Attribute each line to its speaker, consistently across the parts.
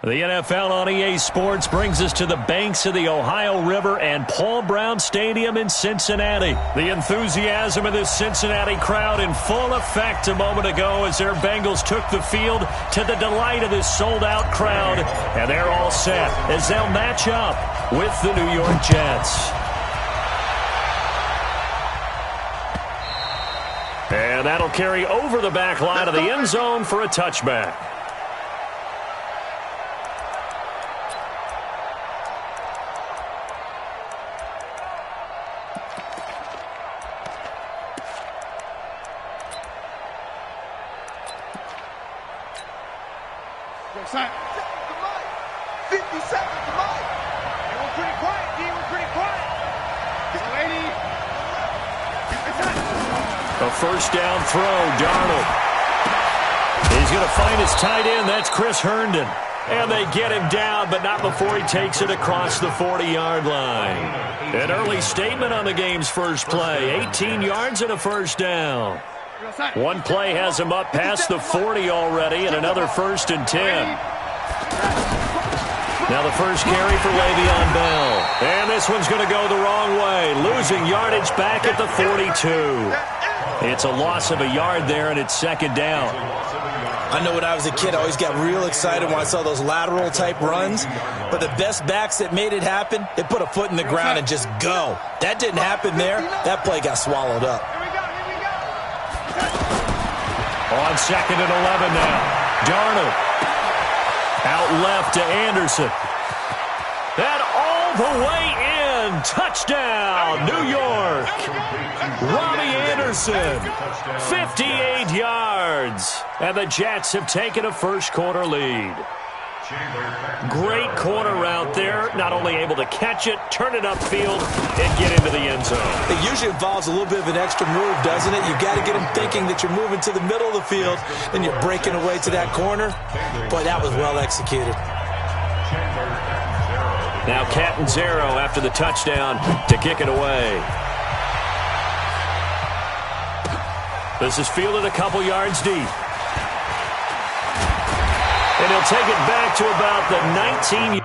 Speaker 1: The NFL on EA Sports brings us to the banks of the Ohio River and Paul Brown Stadium in Cincinnati. The enthusiasm of this Cincinnati crowd in full effect a moment ago as their Bengals took the field to the delight of this sold-out crowd. And they're all set as they'll match up with the New York Jets. And that'll carry over the back line of the end zone for a touchback.
Speaker 2: Side. 50 seconds to Mike. They were pretty quiet, D. We're pretty quiet.
Speaker 1: A first down throw, Darnold. He's going to find his tight end. That's Chris Herndon. And they get him down, but not before he takes it across the 40-yard line. An early statement on the game's first play. 18 yards and a first down. One play has him up past the 40 already, and another 1st and 10. Now the first carry for Le'Veon Bell. And this one's going to go the wrong way, losing yardage back at the 42. It's a loss of a yard there, and it's 2nd down.
Speaker 3: I know when I was a kid, I always got real excited when I saw those lateral-type runs. But the best backs that made it happen, they put a foot in the ground and just go. That didn't happen there. That play got swallowed up.
Speaker 1: On 2nd and 11 now. Darnold. Out left to Anderson. And all the way in. Touchdown, New York. Robbie Anderson. 58 yards. And the Jets have taken a first-quarter lead. Great corner route there. Not only able to catch it, turn it upfield, and get into the end zone.
Speaker 3: It usually involves a little bit of an extra move, doesn't it? You've got to get him thinking that you're moving to the middle of the field, and you're breaking away to that corner. Boy, that was well executed.
Speaker 1: Now Catanzaro after the touchdown to kick it away. This is fielded a couple yards deep. And he'll take it back to about the 19.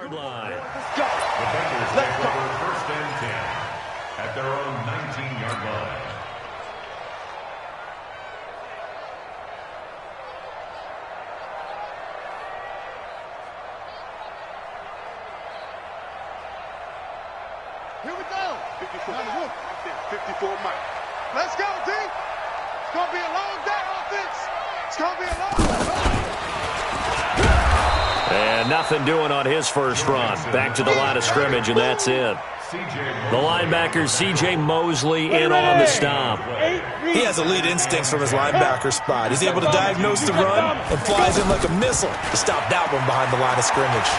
Speaker 1: line.
Speaker 2: Let's go.
Speaker 4: The Bengals take over first and 10 at their own 19-yard line.
Speaker 2: Here we go. 54 Mike. Let's go, D. It's going to be a long day offense. It's going to be a long day.
Speaker 1: And nothing doing on his first run. Back to the line of scrimmage, and that's it. The linebacker, C.J. Mosley, in on the stop.
Speaker 3: He has elite instincts from his linebacker spot. He's able to diagnose the run and flies in like a missile to stop that one behind the line of scrimmage.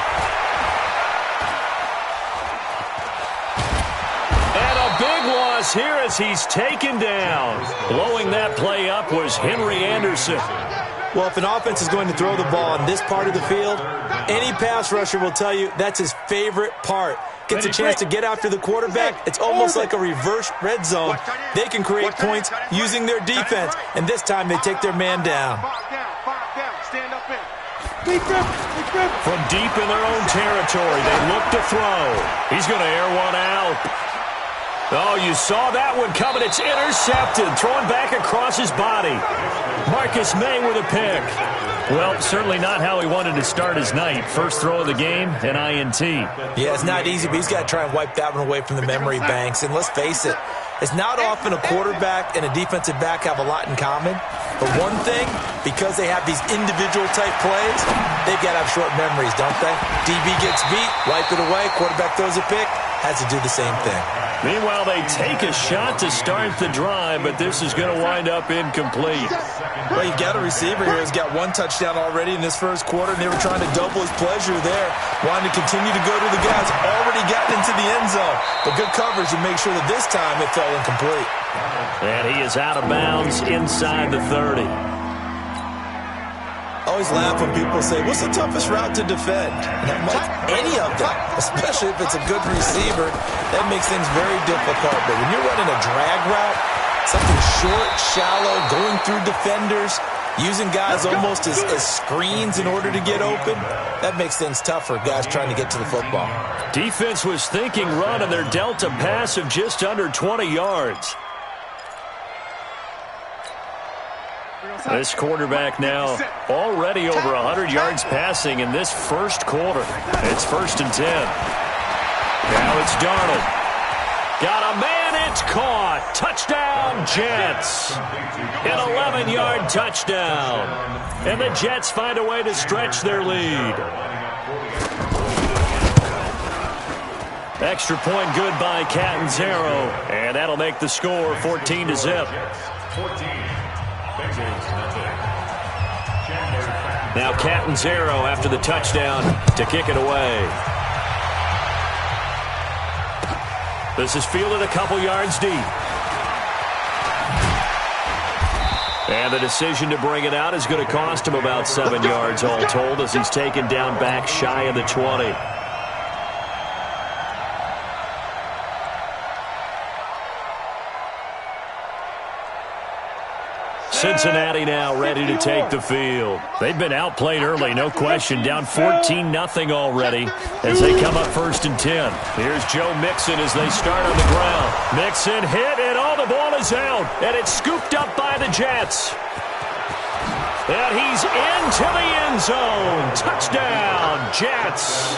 Speaker 1: And a big loss here as he's taken down. Blowing that play up was Henry Anderson.
Speaker 3: Well, if an offense is going to throw the ball on this part of the field, any pass rusher will tell you that's his favorite part. Gets a chance to get after the quarterback. It's almost like a reverse red zone. They can create points using their defense, and this time they take their man down.
Speaker 2: Stand up in.
Speaker 1: From deep in their own territory, they look to throw. He's going to air one out. Oh, you saw that one coming. It's intercepted. Throwing back across his body. Marcus May with a pick. Well, certainly not how he wanted to start his night. First throw of the game, an INT.
Speaker 3: Yeah, it's not easy, but he's got to try and wipe that one away from the memory banks. And let's face it, it's not often a quarterback and a defensive back have a lot in common. But one thing, because they have these individual type plays, they've got to have short memories, don't they? DB gets beat, wipe it away, quarterback throws a pick, has to do the same thing.
Speaker 1: Meanwhile, they take a shot to start the drive, but this is going to wind up incomplete.
Speaker 3: Well, you've got a receiver here who's got one touchdown already in this first quarter, and they were trying to double his pleasure there, wanting to continue to go to the guys already gotten into the end zone. But good coverage to make sure that this time it fell incomplete.
Speaker 1: And he is out of bounds inside the 30.
Speaker 3: I always laugh when people say, what's the toughest route to defend? And I'm like, any of them, especially if it's a good receiver. That makes things very difficult. But when you're running a drag route, something short, shallow, going through defenders, using guys almost as screens in order to get open, that makes things tough for guys trying to get to the football.
Speaker 1: Defense was thinking run, and they're dealt a pass of just under 20 yards. This quarterback now already over 100 yards passing in this first quarter. It's 1st and 10. Now it's Darnold. Got a man, it's caught. Touchdown, Jets. An 11-yard touchdown. And the Jets find a way to stretch their lead. Extra point good by Catanzaro. And that'll make the score 14-0. Now Catanzaro after the touchdown to kick it away. This is fielded a couple yards deep. And the decision to bring it out is going to cost him about 7 yards all told as he's taken down back shy of the 20. Cincinnati now ready to take the field. They've been outplayed early, no question. Down 14-0 already as they come up 1st and 10. Here's Joe Mixon as they start on the ground. Mixon hit, and all the ball is out. And it's scooped up by the Jets. And he's into the end zone. Touchdown, Jets.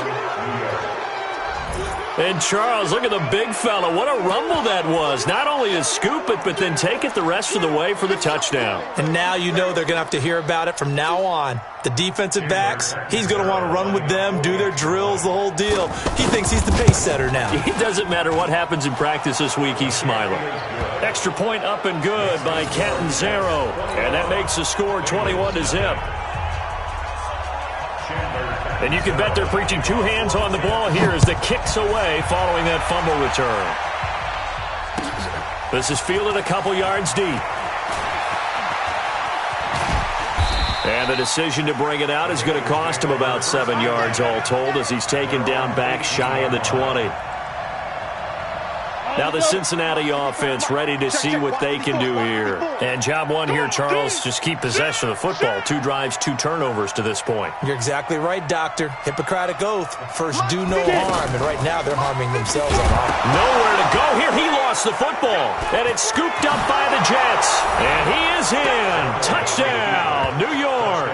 Speaker 1: And Charles, look at the big fella. What a rumble that was. Not only to scoop it, but then take it the rest of the way for the touchdown.
Speaker 3: And now you know they're going to have to hear about it from now on. The defensive backs, he's going to want to run with them, do their drills, the whole deal. He thinks he's the pace setter now.
Speaker 1: It doesn't matter what happens in practice this week, he's smiling. Extra point up and good by Catanzaro. And that makes the score 21-0. And you can bet they're preaching two hands on the ball here as the kick's away following that fumble return. This is fielded a couple yards deep. And the decision to bring it out is going to cost him about 7 yards all told as he's taken down back shy of the 20. Now the Cincinnati offense ready to see what they can do here. And job one here, Charles, just keep possession of the football. 2 drives, 2 turnovers to this point.
Speaker 3: You're exactly right, Doctor. Hippocratic oath. First, do no harm. And right now, they're harming themselves on offense.
Speaker 1: Nowhere to go here. He lost the football. And it's scooped up by the Jets. And he is in. Touchdown, New York.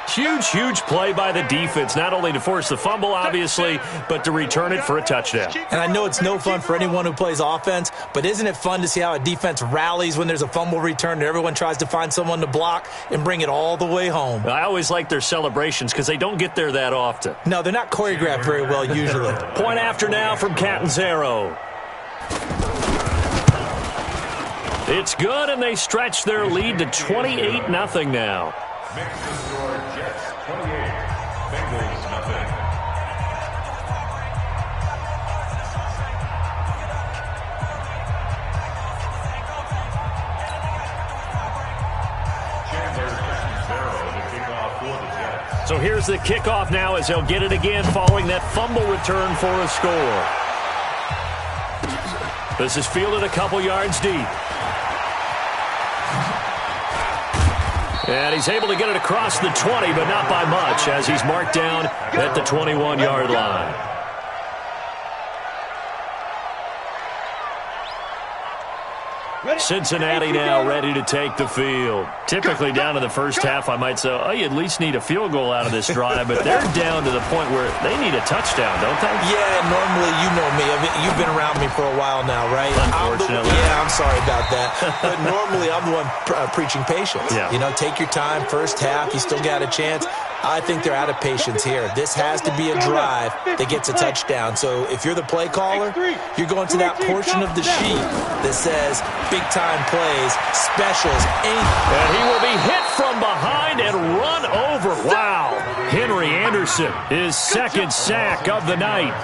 Speaker 1: Huge, huge play by the defense, not only to force the fumble, obviously, but to return it for a touchdown.
Speaker 3: And I know it's no fun for anyone who plays offense, but isn't it fun to see how a defense rallies when there's a fumble return and everyone tries to find someone to block and bring it all the way home?
Speaker 1: I always like their celebrations because they don't get there that often.
Speaker 3: No, they're not choreographed very well usually.
Speaker 1: Point after now from Catanzaro. It's good, and they stretch their lead to 28-0 now.
Speaker 4: Makes the score Jets 28, Bengals nothing.
Speaker 1: So here's the kickoff now as they'll get it again following that fumble return for a score. This is fielded a couple yards deep. And he's able to get it across the 20, but not by much, as he's marked down at the 21-yard line. Cincinnati now ready to take the field. Typically down in the first half, I might say, oh, you at least need a field goal out of this drive, but they're down to the point where they need a touchdown, don't they?
Speaker 3: Yeah, normally, you know me. You've been around me for a while now, right?
Speaker 1: Unfortunately.
Speaker 3: I'm sorry about that. But normally, I'm the one preaching patience.
Speaker 1: Yeah.
Speaker 3: You know, take your time. First half, you still got a chance. I think they're out of patience here. This has to be a drive that gets a touchdown. So if you're the play caller, you're going to that portion of the sheet that says big-time plays, specials, anything.
Speaker 1: And he will be hit from behind and run over. Wow. Henry Anderson, his second sack of the night.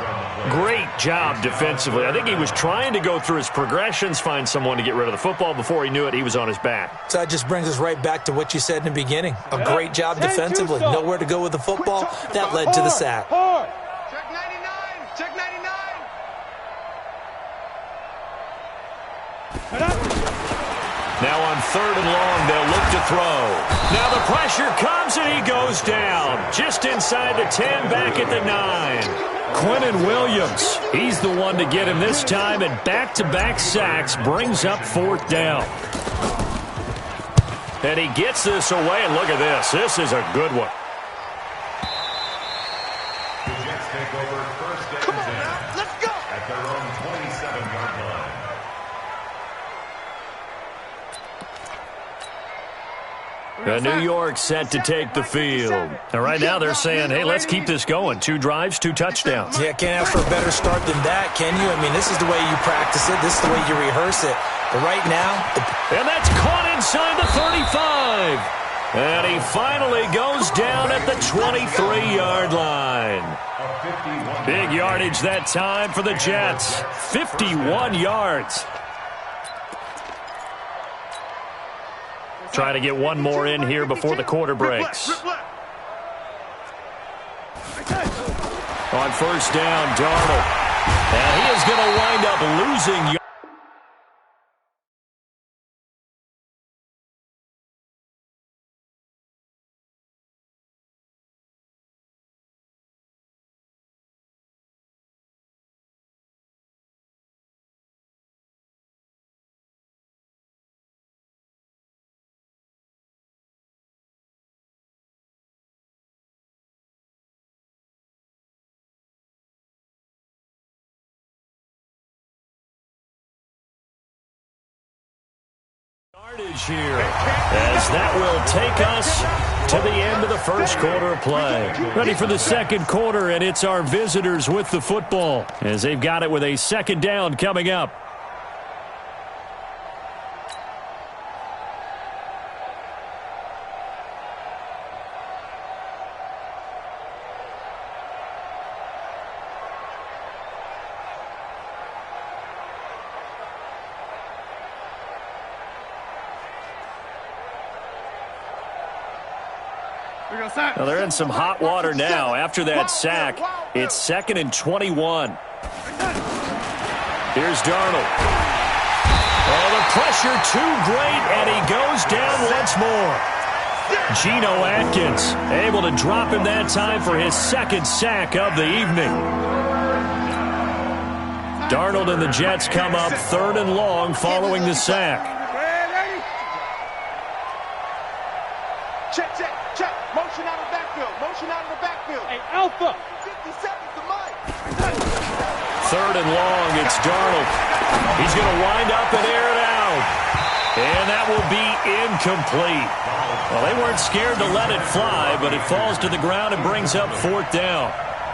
Speaker 1: Great job defensively. I think he was trying to go through his progressions, find someone to get rid of the football. Before he knew it, he was on his back.
Speaker 3: So that just brings us right back to what you said in the beginning. A great job defensively. Nowhere to go with the football. That led to the sack.
Speaker 2: Check 99. Check 99.
Speaker 1: Now on 3rd and long, they'll look to throw. Now the pressure comes and he goes down. Just inside the 10, back at the 9. Quentin Williams, he's the one to get him this time, and back-to-back sacks brings up 4th down. And he gets this away, and look at this. This is a good one.
Speaker 4: The Jets take over 1st and 10.
Speaker 2: Let's go.
Speaker 4: At their own 27-yard line.
Speaker 1: New York set to take the field. And right now they're saying, hey, let's keep this going. 2 drives, 2 touchdowns.
Speaker 3: Yeah, can't ask for a better start than that, can you? I mean, this is the way you practice it. This is the way you rehearse it. But right now...
Speaker 1: And that's caught inside the 35. And he finally goes down at the 23-yard line. Big yardage that time for the Jets. 51 yards. Try to get one more in here before the quarter breaks. On 1st down, Darnold. And he is going to wind up losing yards. Here, as that will take us to the end of the first quarter of play. Ready for the second quarter, and it's our visitors with the football as they've got it with a 2nd down coming up. Well, they're in some hot water now. After that sack, it's 2nd and 21. Here's Darnold. Oh, the pressure too great, and he goes down once more. Geno Atkins able to drop him that time for his second sack of the evening. Darnold and the Jets come up 3rd and long following the sack.
Speaker 2: Check, check, check. Motion out of the backfield. Motion out of the backfield.
Speaker 5: Hey, Alpha.
Speaker 2: 50 seconds to Mike.
Speaker 1: 3rd and long, it's Darnold. He's going to wind up and air it out. And that will be incomplete. Well, they weren't scared to let it fly, but it falls to the ground and brings up 4th down.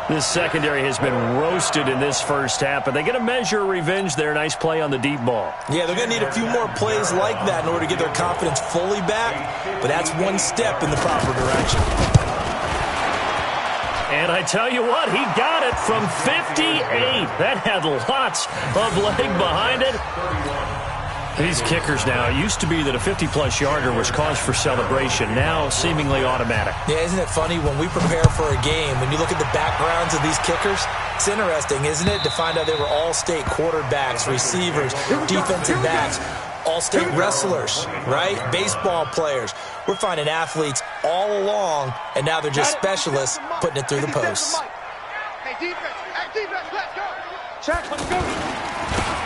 Speaker 1: This secondary has been roasted in this first half, but they get a measure of revenge there. Nice play on the deep ball.
Speaker 3: Yeah, they're going to need a few more plays like that in order to get their confidence fully back, but that's one step in the proper direction.
Speaker 1: And I tell you what, he got it from 58. That had lots of leg behind it. These kickers now, it used to be that a 50-plus yarder was cause for celebration. Now, seemingly automatic.
Speaker 3: Yeah, isn't it funny when we prepare for a game, when you look at the backgrounds of these kickers, it's interesting, isn't it, to find out they were all-state quarterbacks, receivers, defensive backs, all-state wrestlers, right? Baseball players. We're finding athletes all along, and now they're just specialists putting it through the posts.
Speaker 2: Hey, defense, let's go. Check, let's go.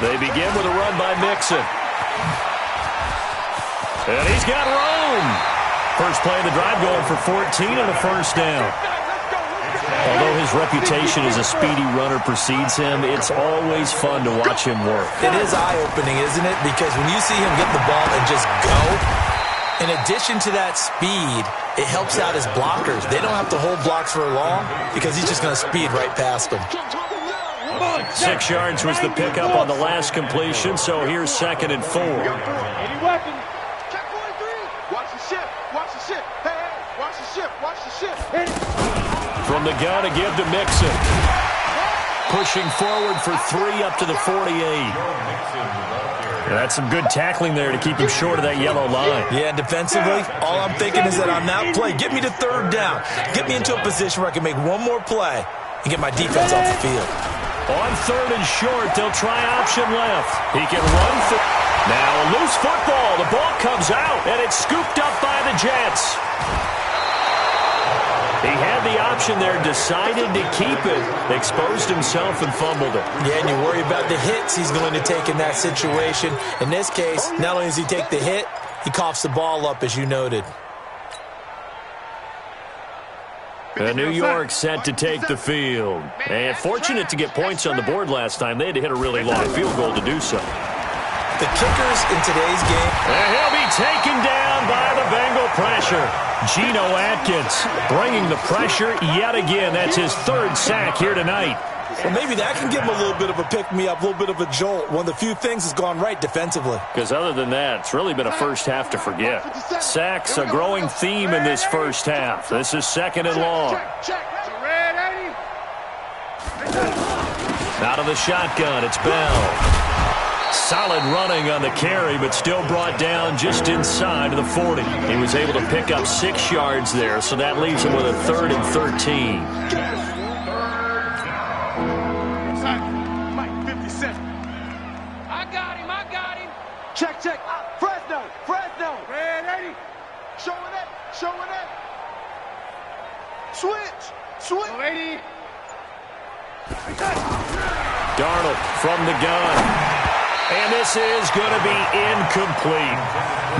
Speaker 1: They begin with a run by Mixon. And he's got room. First play of the drive going for 14 and a first down. Although his reputation as a speedy runner precedes him, it's always fun to watch him work.
Speaker 3: It is eye-opening, isn't it? Because when you see him get the ball and just go, in addition to that speed, it helps out his blockers. They don't have to hold blocks for long because he's just going to speed right past them.
Speaker 1: 6 yards was the pickup on the last completion, so here's 2nd and 4.
Speaker 5: Any weapons?
Speaker 2: Check 43. Watch the ship. Watch the ship. Hey, watch the ship. Watch the ship.
Speaker 1: From the gun to give to Mixon. Pushing forward for 3 up to the 48. That's some good tackling there to keep him short of that yellow line.
Speaker 3: Yeah, and defensively, all I'm thinking is that on that play, get me to 3rd down. Get me into a position where I can make one more play and get my defense off the field.
Speaker 1: On 3rd and short, they'll try option left. He can run for... Now a loose football. The ball comes out, and it's scooped up by the Jets. He had the option there, decided to keep it, exposed himself and fumbled it.
Speaker 3: Yeah, and you worry about the hits he's going to take in that situation. In this case, not only does he take the hit, he coughs the ball up, as you noted.
Speaker 1: New York set to take the field. And fortunate to get points on the board last time. They had to hit a really long field goal to do so.
Speaker 3: The kickers in today's game.
Speaker 1: And he'll be taken down by the Bengal pressure. Geno Atkins bringing the pressure yet again. That's his 3rd sack here tonight.
Speaker 3: Well, maybe that can give him a little bit of a pick-me-up, a little bit of a jolt. One of the few things that's gone right defensively.
Speaker 1: Because other than that, it's really been a first half to forget. Sacks, a growing theme in this first half. This is 2nd and long. Out of the shotgun, it's Bell. Solid running on the carry, but still brought down just inside of the 40. He was able to pick up 6 yards there, so that leaves him with a 3rd and 13.
Speaker 2: Check, check. Fresno. Red 80. Showing it. Switch.
Speaker 5: 80.
Speaker 1: Darnold from the gun. And this is going to be incomplete.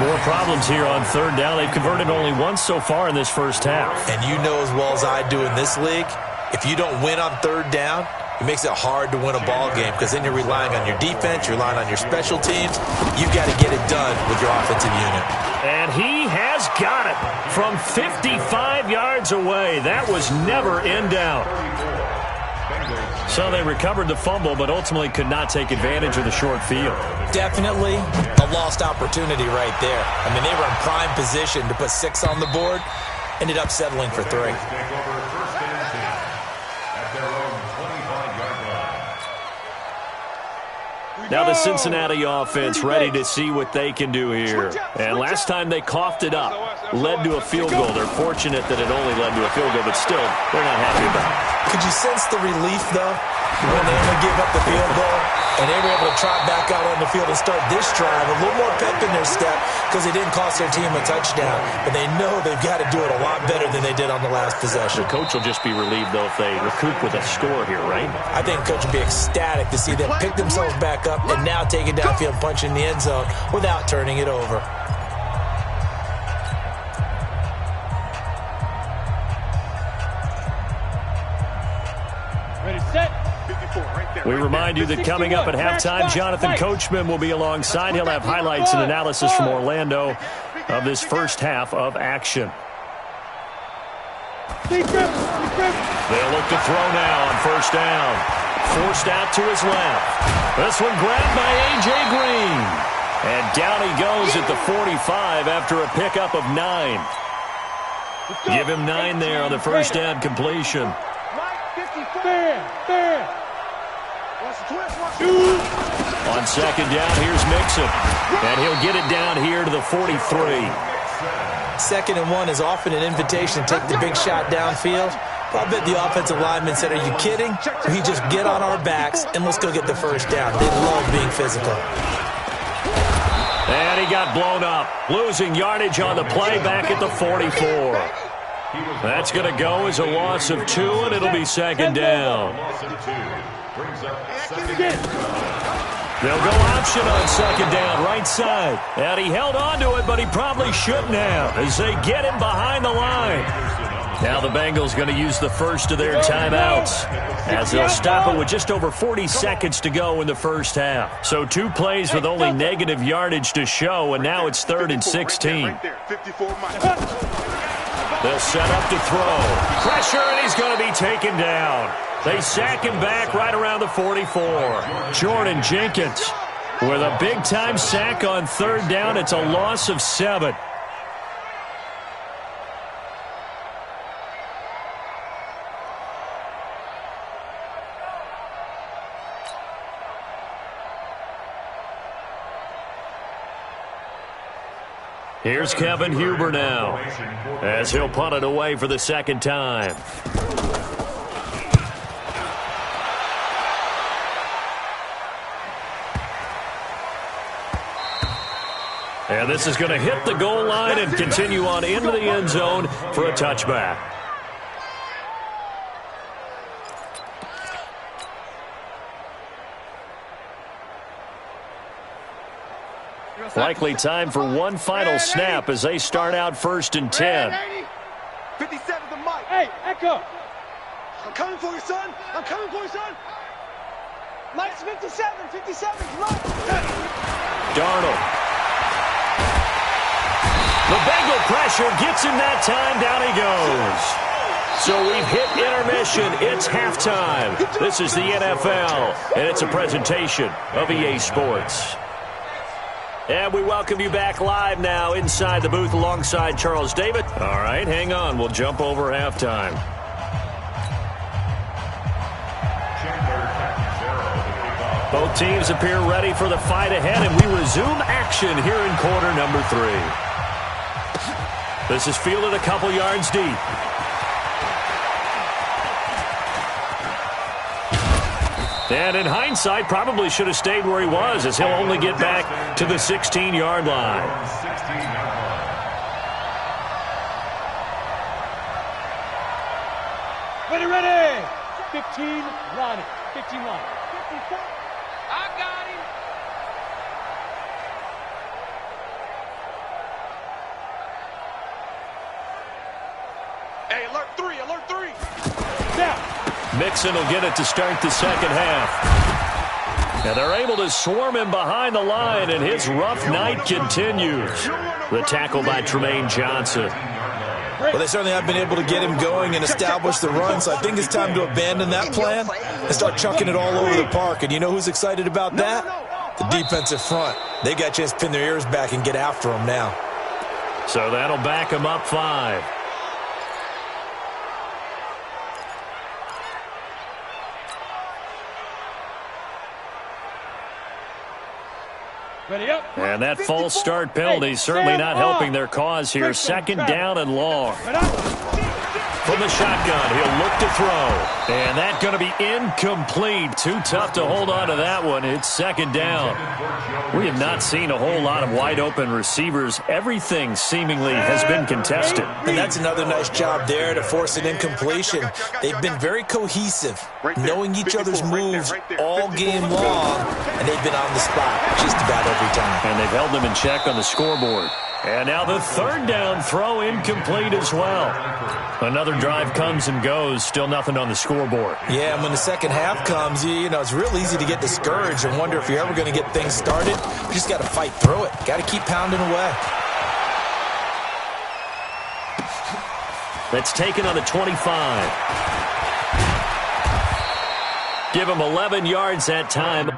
Speaker 1: More problems here on 3rd down. They've converted only once so far in this first half.
Speaker 3: And you know as well as I do in this league, if you don't win on 3rd down, it makes it hard to win a ball game because then you're relying on your defense, you're relying on your special teams. You've got to get it done with your offensive unit.
Speaker 1: And he has got it from 55 yards away. That was never in doubt. So they recovered the fumble, but ultimately could not take advantage of the short field.
Speaker 3: Definitely a lost opportunity right there. I mean, they were in prime position to put 6 on the board, ended up settling for 3.
Speaker 1: Now the Cincinnati offense ready to see what they can do here. And last time they coughed it up, led to a field goal. They're fortunate that it only led to a field goal, but still, they're not happy about it.
Speaker 3: Could you sense the relief, though, when they only gave up the field goal? And they were able to trot back out on the field and start this drive. A little more pep in their step because they didn't cost their team a touchdown. But they know they've got to do it a lot better than they did on the last possession.
Speaker 1: The coach will just be relieved, though, if they recoup with a score here, right?
Speaker 3: I think the coach will be ecstatic to see them pick themselves back up and now take it downfield, punch in the end zone without turning it over.
Speaker 2: Ready, set.
Speaker 1: We remind you that coming up at halftime, Jonathan Coachman will be alongside. He'll have highlights and analysis from Orlando of this first half of action. They'll look to throw now on first down. Forced out to his left. This one grabbed by A.J. Green. And down he goes at the 45 after a pickup of 9. Give him 9 there on the first down completion. On second down, here's Mixon. And he'll get it down here to the 43.
Speaker 3: 2nd and 1 is often an invitation to take the big shot downfield. But I bet the offensive lineman said, are you kidding? We just get on our backs and let's go get the first down. They love being physical.
Speaker 1: And he got blown up, losing yardage on the play back at the 44. That's going to go as a loss of 2, and it'll be second down. They'll go option on second down, right side. And he held on to it, but he probably shouldn't have as they get him behind the line. Now the Bengals going to use the first of their timeouts as they'll stop it with just over 40 seconds to go in the first half. So 2 plays with only negative yardage to show, and now it's 3rd and 16. They'll set up to throw. Pressure, and he's going to be taken down. They sack him back right around the 44. Jordan Jenkins with a big-time sack on 3rd down. It's a loss of 7. Here's Kevin Huber now as he'll punt it away for the 2nd time. And this is going to hit the goal line and continue on into the end zone for a touchback. Likely time for one final snap as they start out 1st and 10.
Speaker 2: 57 to Mike. Hey, Echo. I'm coming for you, son. I'm coming for you, son. Mike's 57. 57 to Mike.
Speaker 1: Darnold. The Bengal pressure gets him that time. Down he goes. So we've hit intermission. It's halftime. This is the NFL, and it's a presentation of EA Sports. And we welcome you back live now inside the booth alongside Charles David. All right, hang on. We'll jump over halftime. Both teams appear ready for the fight ahead, and we resume action here in quarter number 3. This is fielded a couple yards deep. And in hindsight, probably should have stayed where he was, as he'll only get back to the 16-yard line.
Speaker 2: Ready. 15, line it. 15 line. I got him. Hey, alert 3, alert 3. Now.
Speaker 1: Mixon will get it to start the second half. And they're able to swarm him behind the line, and his rough night continues. The tackle by Tremaine Johnson.
Speaker 3: Well, they certainly have been able to get him going and establish the run, so I think it's time to abandon that plan and start chucking it all over the park. And you know who's excited about that? The defensive front. They got a chance to pin their ears back and get after him now.
Speaker 1: So that'll back him up 5. And that false start penalty certainly not helping their cause here. Second down and long. From the shotgun, he'll look to throw. And that's going to be incomplete. Too tough to hold on to that one. It's second down. We have not seen a whole lot of wide-open receivers. Everything seemingly has been contested.
Speaker 3: And that's another nice job there to force an incompletion. They've been very cohesive, knowing each other's moves all game long, and they've been on the spot just about every time.
Speaker 1: And they've held them in check on the scoreboard. And now the third down throw incomplete as well. Another drive comes and goes, still nothing on the scoreboard.
Speaker 3: Yeah, and when the second half comes, you know, it's real easy to get discouraged and wonder if you're ever going to get things started. You just got to fight through it. Got to keep pounding away.
Speaker 1: That's taken on the 25. Give him 11 yards that time.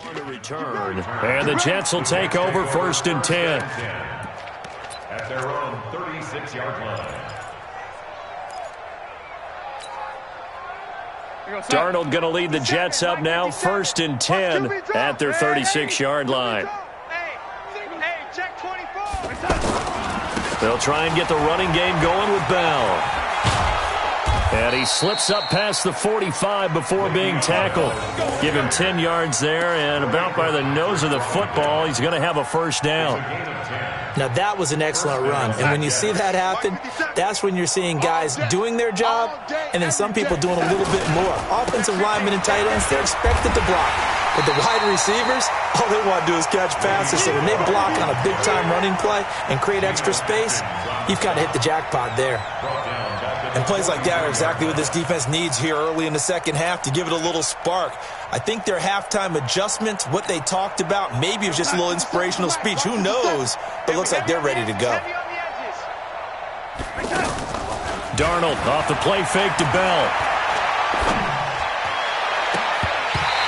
Speaker 1: On the return, and the Jets will take over first and 10.
Speaker 4: At their own 36-yard line.
Speaker 1: Darnold going to lead the Jets up now, first and 10 at their 36-yard line. They'll try and get the running game going with Bell. And he slips up past the 45 before being tackled. Give him 10 yards there, and about by the nose of the football, he's going to have a first down.
Speaker 3: Now, that was an excellent run. And when you see that happen, that's when you're seeing guys doing their job and then some people doing a little bit more. Offensive linemen and tight ends, they're expected to block. But the wide receivers, all they want to do is catch passes. So when they block on a big-time running play and create extra space, you've kind of hit the jackpot there. And plays like that are exactly what this defense needs here early in the second half to give it a little spark. I think their halftime adjustment, what they talked about, maybe it was just a little inspirational speech. Who knows? But it looks like they're ready to go.
Speaker 1: Darnold off the play fake to Bell.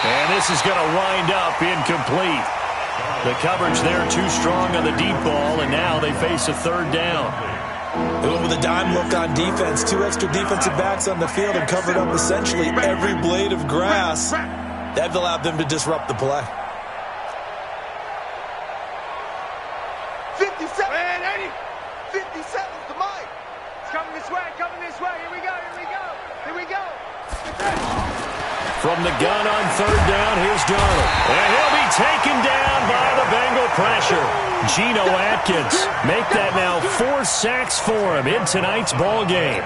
Speaker 1: And this is going to wind up incomplete. The coverage there too strong on the deep ball, and now they face a third down.
Speaker 3: They went with a dime look on defense. Two extra defensive backs on the field and covered up essentially every blade of grass. That allowed them to disrupt the play.
Speaker 2: 57, 57's the mic. It's coming this way, Here we go.
Speaker 1: From the gun on third down, here's Darnold. And he'll be taken down by the Bengal pressure. Geno Atkins make that now 4 sacks for him in tonight's ball game.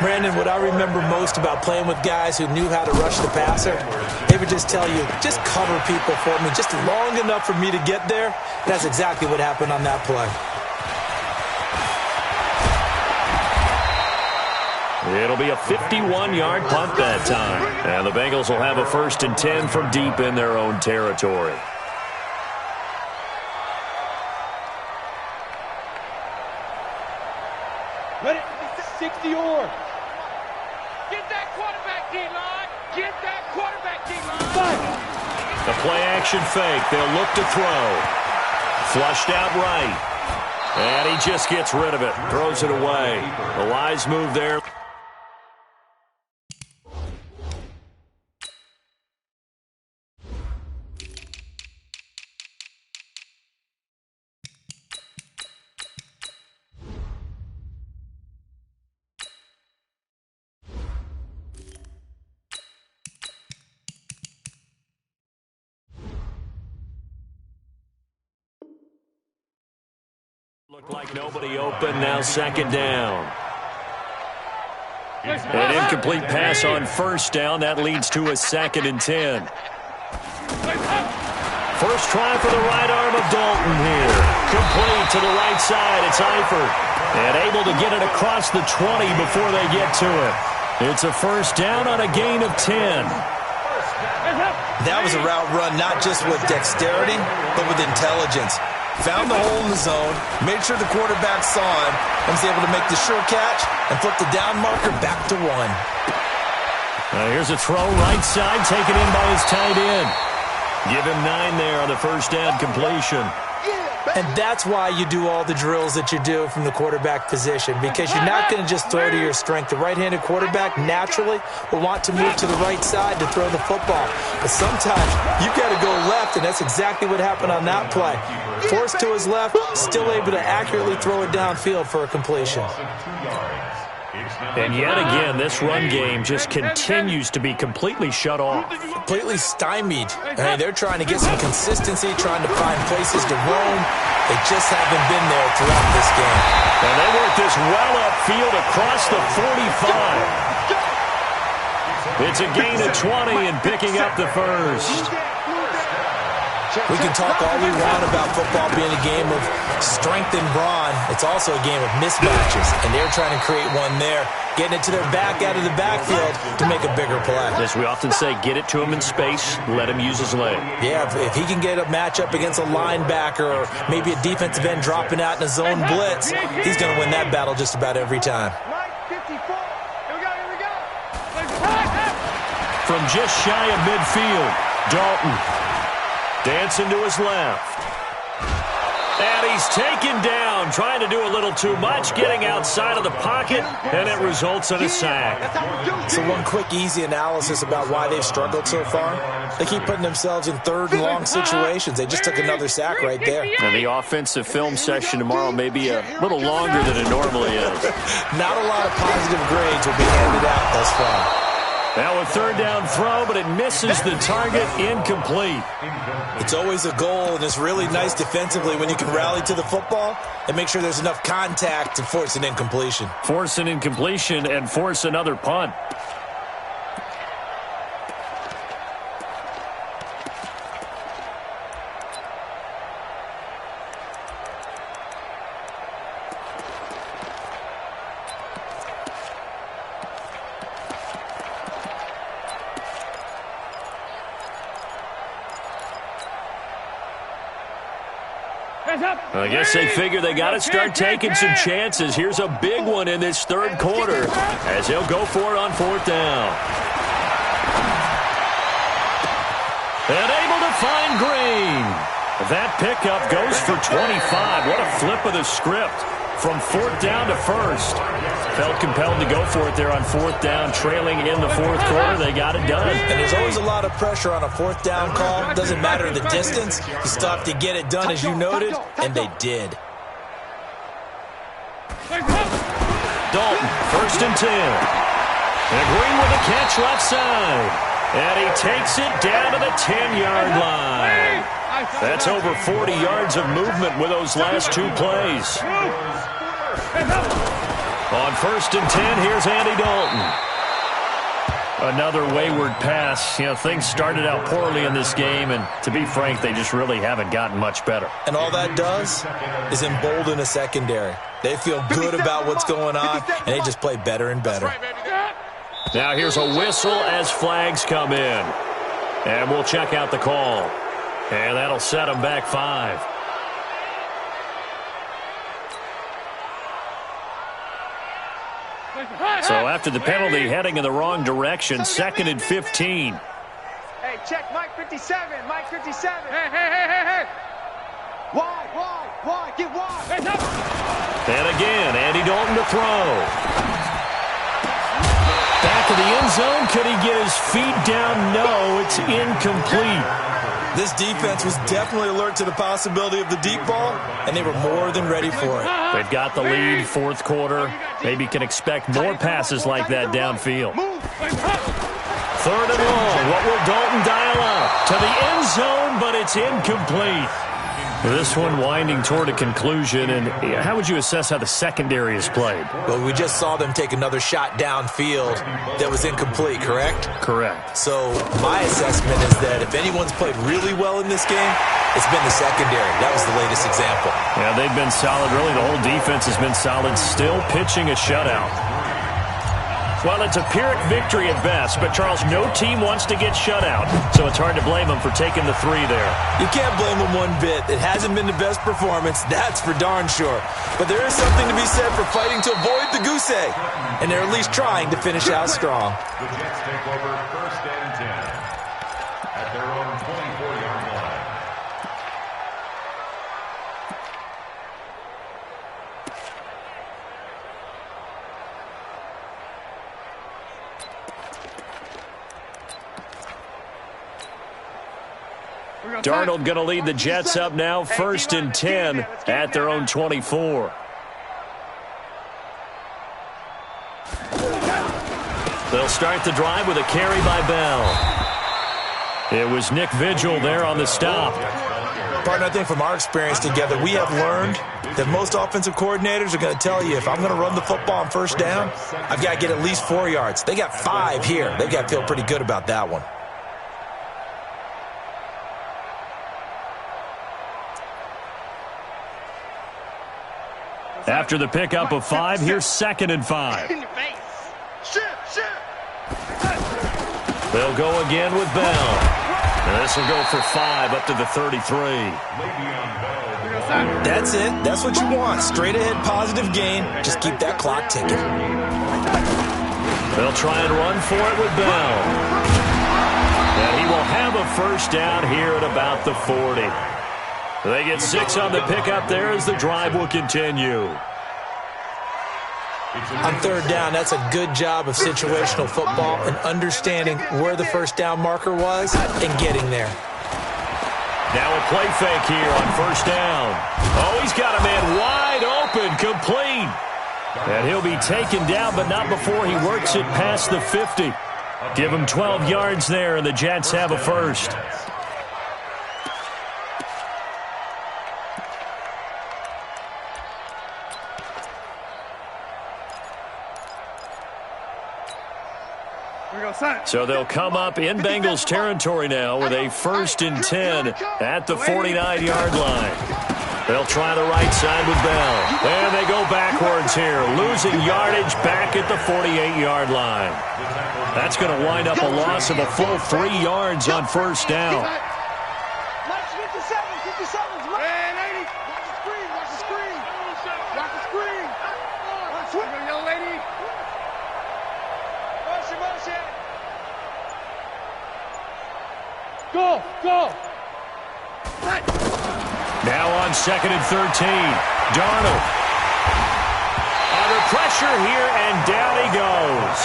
Speaker 3: Brandon, what I remember most about playing with guys who knew how to rush the passer, they would just tell you, just cover people for me, just long enough for me to get there. That's exactly what happened on that play.
Speaker 1: It'll be a 51-yard punt that time. And the Bengals will have a first and 10 from deep in their own territory.
Speaker 5: Ready? 60-or.
Speaker 2: Get that quarterback, D-line. Get that quarterback, D-line.
Speaker 1: The play-action fake. They'll look to throw. Flushed out right. And he just gets rid of it. Throws it away. The wise move there. Looked like nobody open, now second down. An incomplete pass on first down. That leads to a second and 10. First try for the right arm of Dalton here. Complete to the right side. It's Eifert. And able to get it across the 20 before they get to it. It's a first down on a gain of 10.
Speaker 3: That was a route run not just with dexterity, but with intelligence. Found the hole in the zone, made sure the quarterback saw him, and was able to make the sure catch and flip the down marker back to 1.
Speaker 1: Here's a throw right side, taken in by his tight end. Give him 9 there on the first down completion.
Speaker 3: And that's why you do all the drills that you do from the quarterback position, because you're not going to just throw to your strength. The right-handed quarterback naturally will want to move to the right side to throw the football. But sometimes you've got to go left, and that's exactly what happened on that play. Forced to his left, still able to accurately throw it downfield for a completion.
Speaker 1: And yet again, this run game just continues to be completely shut off.
Speaker 3: Completely stymied. I mean, they're trying to get some consistency, trying to find places to roam. They just haven't been there throughout this game.
Speaker 1: And they work this well upfield across the 45. It's a gain of 20 and picking up the first.
Speaker 3: We can talk all we want about football being a game of strength and brawn. It's also a game of mismatches, and they're trying to create one there, getting it to their back out of the backfield to make a bigger play.
Speaker 1: As we often say, get it to him in space, let him use his leg.
Speaker 3: Yeah, if he can get a matchup against a linebacker or maybe a defensive end dropping out in a zone blitz, he's going to win that battle just about every time.
Speaker 1: From just shy of midfield, Dalton dancing to his left. And he's taken down, trying to do a little too much, getting outside of the pocket, and it results in a sack.
Speaker 3: So one quick, easy analysis about why they've struggled so far. They keep putting themselves in third and long situations. They just took another sack right there.
Speaker 1: And the offensive film session tomorrow may be a little longer than it normally is.
Speaker 3: Not a lot of positive grades will be handed out thus far.
Speaker 1: Now a third down throw, but it misses the target, incomplete.
Speaker 3: It's always a goal, and it's really nice defensively when you can rally to the football and make sure there's enough contact to force an incompletion.
Speaker 1: Force an incompletion and force another punt. I guess they figure they got to start taking some chances. Here's a big one in this third quarter as he'll go for it on fourth down. And able to find Green. That pickup goes for 25. What a flip of the script from fourth down to first. Felt compelled to go for it there on fourth down, trailing in the fourth quarter. They got it done.
Speaker 3: And there's always a lot of pressure on a fourth down call. Doesn't matter the distance. You still have to get it done, as you noted, and they did.
Speaker 1: Dalton, first and 10. And Green with a catch left side. And he takes it down to the 10-yard line. That's over 40 yards of movement with those last two plays. On first and 10, here's Andy Dalton. Another wayward pass. You know, things started out poorly in this game, and to be frank, they just really haven't gotten much better.
Speaker 3: And all that does is embolden a secondary. They feel good about what's going on, and they just play better and better.
Speaker 1: Now here's a whistle as flags come in. And we'll check out the call. And that'll set them back 5. So after the penalty, heading in the wrong direction, 2nd and 15.
Speaker 2: Hey, check Mike 57. Mike 57. Hey. Wide. Get wide.
Speaker 1: And again, Andy Dalton to throw. Back of the end zone. Could he get his feet down? No, it's incomplete.
Speaker 3: This defense was definitely alert to the possibility of the deep ball, and they were more than ready for it.
Speaker 1: They've got the lead, fourth quarter. Maybe can expect more passes like that downfield. 3rd and long. What will Dalton dial up? To the end zone, but it's incomplete. This one winding toward a conclusion, and how would you assess how the secondary is played?
Speaker 3: Well, we just saw them take another shot downfield that was incomplete, correct?
Speaker 1: Correct.
Speaker 3: So my assessment is that if anyone's played really well in this game, it's been the secondary. That was the latest example.
Speaker 1: Yeah, they've been solid. Really, the whole defense has been solid, still pitching a shutout. Well, it's a Pyrrhic victory at best, but, Charles, no team wants to get shut out, so it's hard to blame them for taking the 3 there.
Speaker 3: You can't blame them one bit. It hasn't been the best performance, that's for darn sure. But there is something to be said for fighting to avoid the goose egg, and they're at least trying to finish out strong.
Speaker 4: The Jets take over 1st and 10 at their own 24-yard line.
Speaker 1: Darnold going to lead the Jets up now, 1st and 10 at their own 24. They'll start the drive with a carry by Bell. It was Nick Vigil there on the stop.
Speaker 3: Partner, I think from our experience together, we have learned that most offensive coordinators are going to tell you, if I'm going to run the football on 1st down, I've got to get at least 4 yards. They got 5 here. They've got to feel pretty good about that one.
Speaker 1: After the pickup of 5, here's 2nd and 5. They'll go again with Bell. And this will go for 5 up to the 33.
Speaker 3: That's it. That's what you want. Straight ahead positive gain. Just keep that clock ticking.
Speaker 1: They'll try and run for it with Bell. And he will have a 1st down here at about the 40. They get 6 on the pickup there as the drive will continue.
Speaker 3: On 3rd down, that's a good job of situational football and understanding where the 1st down marker was and getting there.
Speaker 1: Now a play fake here on 1st down. Oh, he's got a man wide open, complete. And he'll be taken down, but not before he works it past the 50. Give him 12 yards there, and the Jets have a 1st. So they'll come up in Bengals territory now with a 1st and 10 at the 49-yard line. They'll try the right side with Bell. And they go backwards here, losing yardage back at the 48-yard line. That's going to wind up a loss of a full 3 yards on 1st down.
Speaker 5: Go, go.
Speaker 1: Now on 2nd and 13. Darnold. Under pressure here, and down he goes.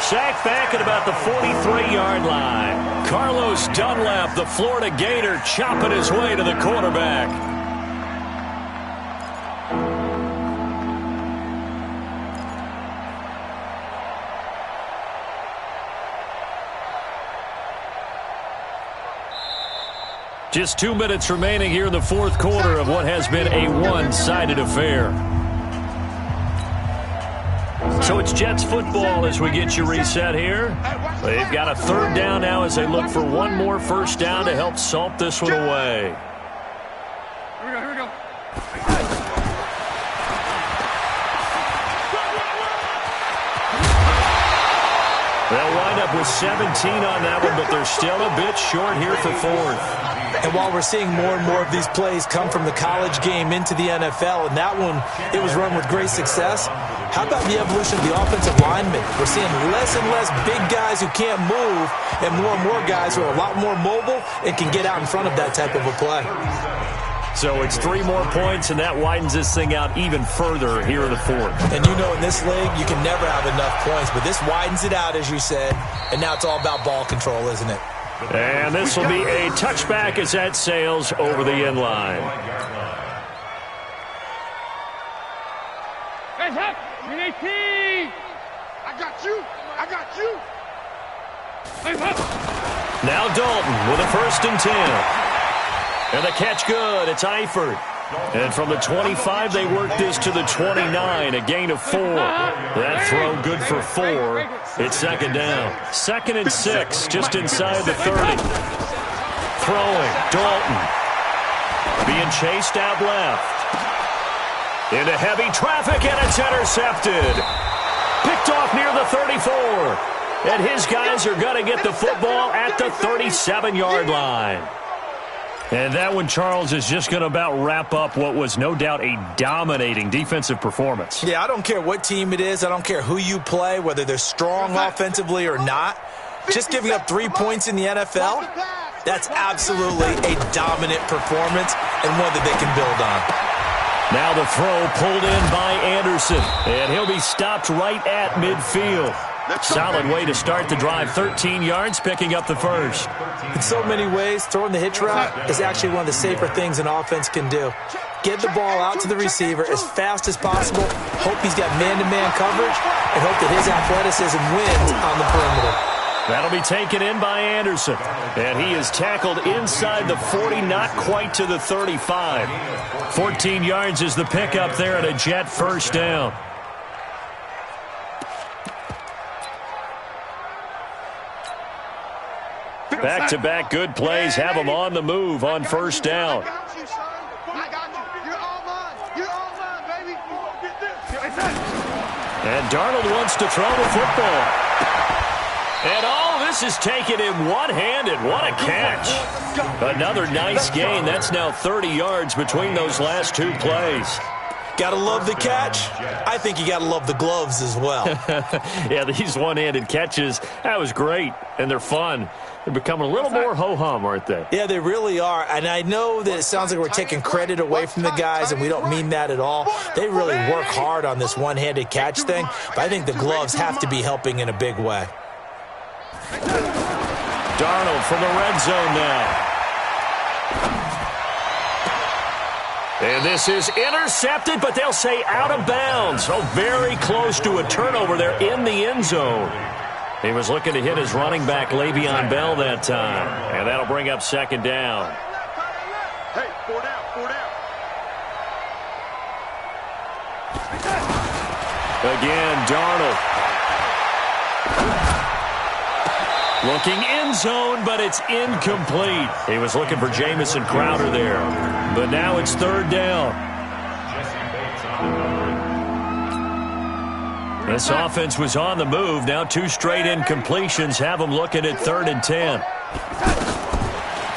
Speaker 1: Sacked back at about the 43-yard line. Carlos Dunlap, the Florida Gator, chopping his way to the quarterback. Just 2 minutes remaining here in the 4th quarter of what has been a one-sided affair. So it's Jets football as we get you reset here. They've got a 3rd down now as they look for one more 1st down to help salt this one away.
Speaker 2: Here we go.
Speaker 1: They'll wind up with 17 on that one, but they're still a bit short here for 4th.
Speaker 3: And while we're seeing more and more of these plays come from the college game into the NFL, and that one, it was run with great success, how about the evolution of the offensive linemen? We're seeing less and less big guys who can't move and more guys who are a lot more mobile and can get out in front of that type of a play.
Speaker 1: So it's 3 more points, and that widens this thing out even further here in the 4th.
Speaker 3: And you know, in this league, you can never have enough points, but this widens it out, as you said, and now it's all about ball control, isn't it?
Speaker 1: And this will be a touchback as that sails over the end line.
Speaker 5: Guys, up! Green 18!
Speaker 2: I got you!
Speaker 5: Guys, up!
Speaker 1: Now Dalton with a 1st and 10. And the catch good. It's Eifert. And from the 25, they work this to the 29, a gain of 4. That throw good for 4. It's second down. 2nd and 6, just inside the 30. Throwing, Dalton. Being chased out left. Into heavy traffic, and it's intercepted. Picked off near the 34. And his guys are going to get the football at the 37-yard line. And that one, Charles, is just going to about wrap up what was no doubt a dominating defensive performance.
Speaker 3: Yeah, I don't care what team it is. I don't care who you play, whether they're strong offensively or not. Just giving up 3 points in the NFL, that's absolutely a dominant performance and one that they can build on.
Speaker 1: Now the throw pulled in by Anderson, and he'll be stopped right at midfield. Solid way to start the drive. 13 yards, picking up the first.
Speaker 3: In so many ways, throwing the hitch route is actually one of the safer things an offense can do. Get the ball out to the receiver as fast as possible, hope he's got man-to-man coverage, and hope that his athleticism wins on the perimeter.
Speaker 1: That'll be taken in by Anderson. And he is tackled inside the 40, not quite to the 35. 14 yards is the pickup there at a Jet first down. Back-to-back good plays have them on the move on first down.
Speaker 2: I got you, son. I got you. You're all mine. You're all mine, baby. You won't get this.
Speaker 1: And Darnold wants to throw the football. And all this is taken in one-handed. What a catch. Another nice gain. That's now 30 yards between those last 2 plays.
Speaker 3: Gotta love the catch. I think you gotta love the gloves as well.
Speaker 1: Yeah, these one-handed catches, that was great, and they're fun. They're becoming a little more ho-hum, aren't they?
Speaker 3: Yeah, they really are. And I know that it sounds like we're taking credit away from the guys, and we don't mean that at all. They really work hard on this one-handed catch thing, but I think the gloves have to be helping in a big way.
Speaker 1: Darnold from the red zone now. And this is intercepted, but they'll say out of bounds. So very close to a turnover there in the end zone. He was looking to hit his running back, Le'Veon Bell, that time. And that'll bring up second down.
Speaker 2: Hey, 4 down, 4 down.
Speaker 1: Again, Darnold. Looking end zone, but it's incomplete. He was looking for Jamison Crowder there. But now it's third down. This offense was on the move. Now 2 straight incompletions have them looking at 3rd and 10.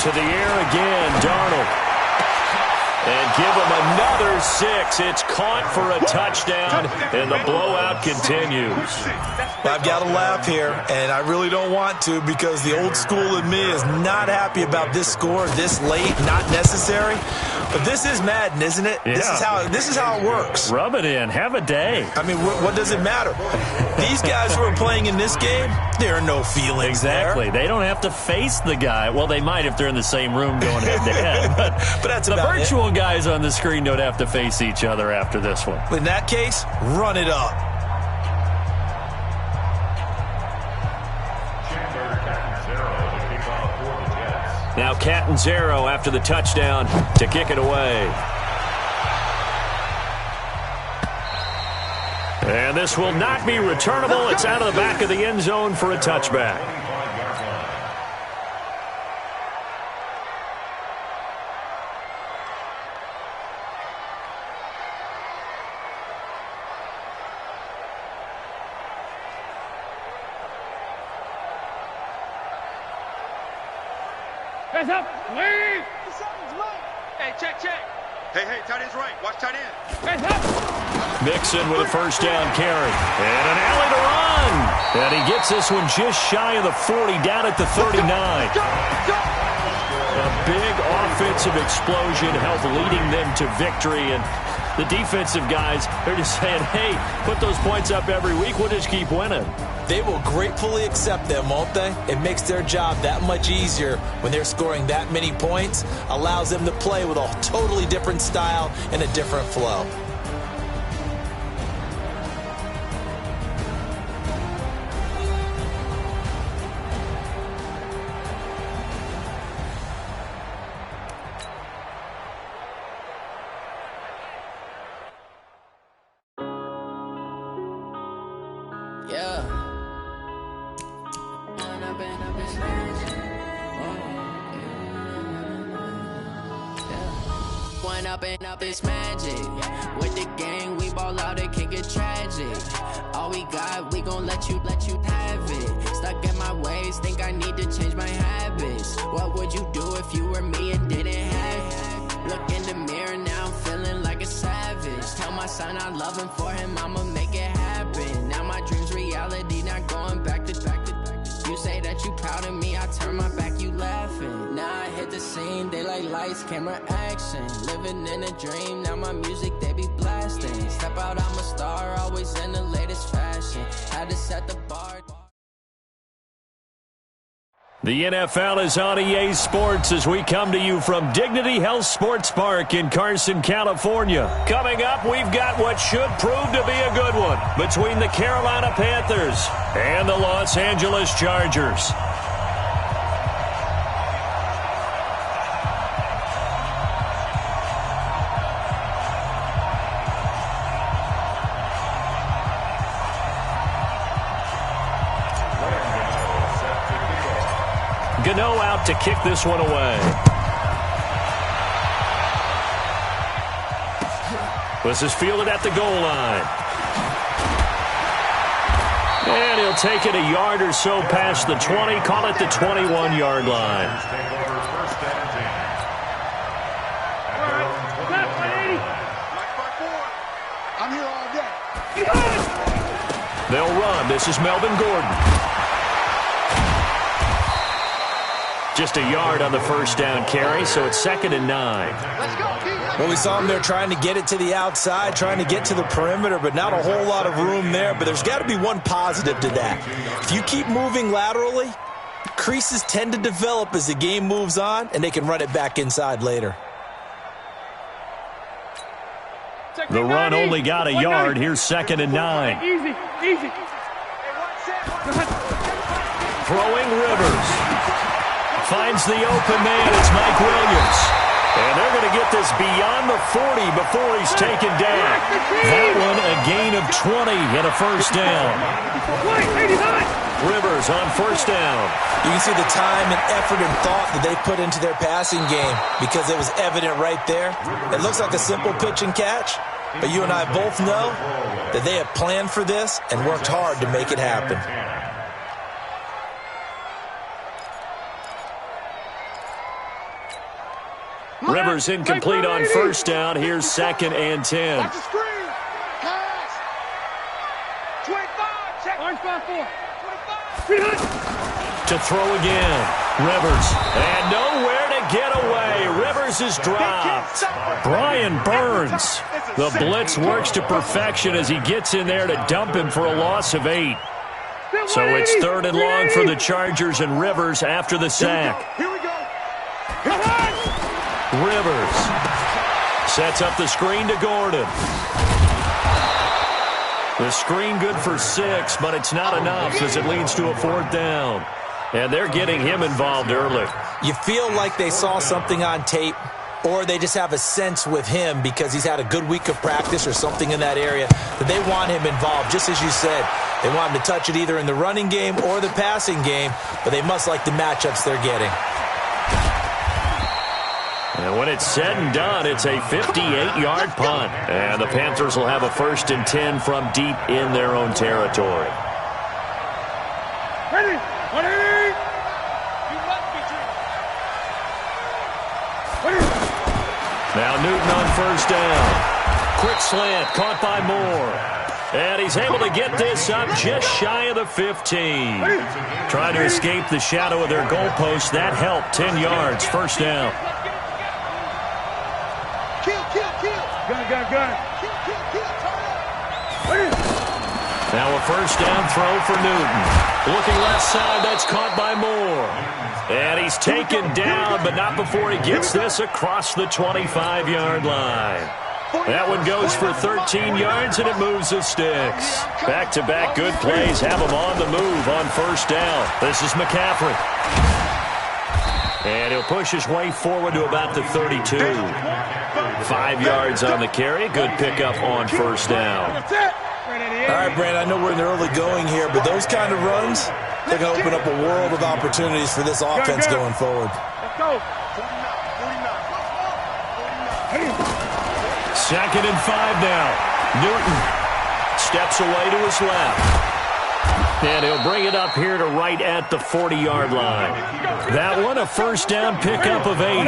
Speaker 1: To the air again, Darnold. And give him another 6. It's caught for a touchdown, and the blowout continues.
Speaker 3: I've got to laugh here, and I really don't want to because the old school in me is not happy about this score this late, not necessary. But this is Madden, isn't it?
Speaker 1: Yeah.
Speaker 3: This is how it works.
Speaker 1: Rub it in. Have a day.
Speaker 3: I mean, what does it matter? These guys who are playing in this game, there are no feelings
Speaker 1: Exactly.
Speaker 3: there.
Speaker 1: They don't have to face the guy. Well, they might if they're in the same room going head-to-head. But
Speaker 3: that's
Speaker 1: the
Speaker 3: about
Speaker 1: virtual guys on the screen don't have to face each other after this one.
Speaker 3: In that case, run it up.
Speaker 1: Now Catanzaro after the touchdown to kick it away. And this will not be returnable. It's out of the back of the end zone for a touchback.
Speaker 5: Hands up. Lead.
Speaker 2: Hey, check. Hey, tight end's right. Watch tight end.
Speaker 5: Hands up.
Speaker 1: Mixon with a first down carry. And an alley to run. And he gets this one just shy of the 40, down at the 39. A big offensive explosion helped leading them to victory. And the defensive guys, they're just saying, hey, put those points up every week. We'll just keep winning.
Speaker 3: They will gratefully accept them, won't they? It makes their job that much easier when they're scoring that many points, allows them to play with a totally different style and a different flow.
Speaker 6: Growing up this magic. With the gang, we ball out, it can get tragic. All we got, we gon' let you have it. Stuck in my ways, think I need to change my habits. What would you do if you were me and didn't have it? Look in the mirror, now I'm feeling like a savage. Tell my son I love him, for him I'ma make it happen. Now my dream's reality, not going back to. You say that you proud of me, I turn my back, you laughing. Now I hit the scene, they like lights, camera, action. Living in a dream, now my music, they be blasting. Step out, I'm a star, always in the latest fashion. Had to set the bar.
Speaker 1: The NFL is on EA Sports as we come to you from Dignity Health Sports Park in Carson, California. Coming up, we've got what should prove to be a good one between the Carolina Panthers and the Los Angeles Chargers. Gano out to kick this one away. This is fielded at the goal line. And he'll take it a yard or so past the 20, call it the 21-yard line.
Speaker 2: I'm here all day.
Speaker 1: They'll run. This is Melvin Gordon. Just a yard on the first down carry, so it's 2nd and 9.
Speaker 3: Well, we saw him there trying to get it to the outside, trying to get to the perimeter, but not a whole lot of room there. But there's got to be one positive to that. If you keep moving laterally, creases tend to develop as the game moves on, and they can run it back inside later.
Speaker 1: The run only got a yard. Here's 2nd and 9.
Speaker 5: Easy.
Speaker 1: Throwing Rivers. Finds the open man. It's Mike Williams. And they're going to get this beyond the 40 before he's taken down. That one a gain of 20 and a first down. Rivers on first down.
Speaker 3: You can see the time and effort and thought that they put into their passing game because it was evident right there. It looks like a simple pitch and catch, but you and I both know that they have planned for this and worked hard to make it happen.
Speaker 1: Rivers incomplete on first down. Here's 2nd and 10.
Speaker 2: Watch the screen. Pass. 25. Check.
Speaker 5: Orange 5-4. 25.
Speaker 1: To throw again. Rivers. And nowhere to get away. Rivers is dropped. Brian Burns. The blitz works to perfection as he gets in there to dump him for a loss of 8. So it's 3rd and long for the Chargers and Rivers after the sack.
Speaker 2: Here we go.
Speaker 1: Rivers sets up the screen to Gordon. The screen good for 6, but it's not enough as it leads to a 4th down. And they're getting him involved early.
Speaker 3: You feel like they saw something on tape, or they just have a sense with him because he's had a good week of practice or something in that area that they want him involved. Just as you said, they want him to touch it either in the running game or the passing game, but they must like the matchups they're getting.
Speaker 1: And when it's said and done, it's a 58-yard punt. And the Panthers will have a 1st and 10 from deep in their own territory.
Speaker 5: Ready.
Speaker 1: Now Newton on first down. Quick slant, caught by Moore. And he's able to get this up just shy of the 15. Trying to escape the shadow of their goalpost. That helped. 10 yards, first down.
Speaker 5: Gun.
Speaker 1: Now a first down throw for Newton. Looking left side, that's caught by Moore. And he's taken down, but not before he gets this across the 25-yard line. That one goes for 13 yards, and it moves the sticks. Back-to-back good plays have him on the move on first down. This is McCaffrey. And he'll push his way forward to about the 32. 5 yards on the carry. Good pickup on first down.
Speaker 3: All right, Brandon, I know we're in the early going here, but those kind of runs, they're going to open up a world of opportunities for this offense going forward.
Speaker 5: Let's go.
Speaker 1: 2nd and 5 now. Newton steps away to his left. And he'll bring it up here to right at the 40-yard line. That one, a first down pickup of 8.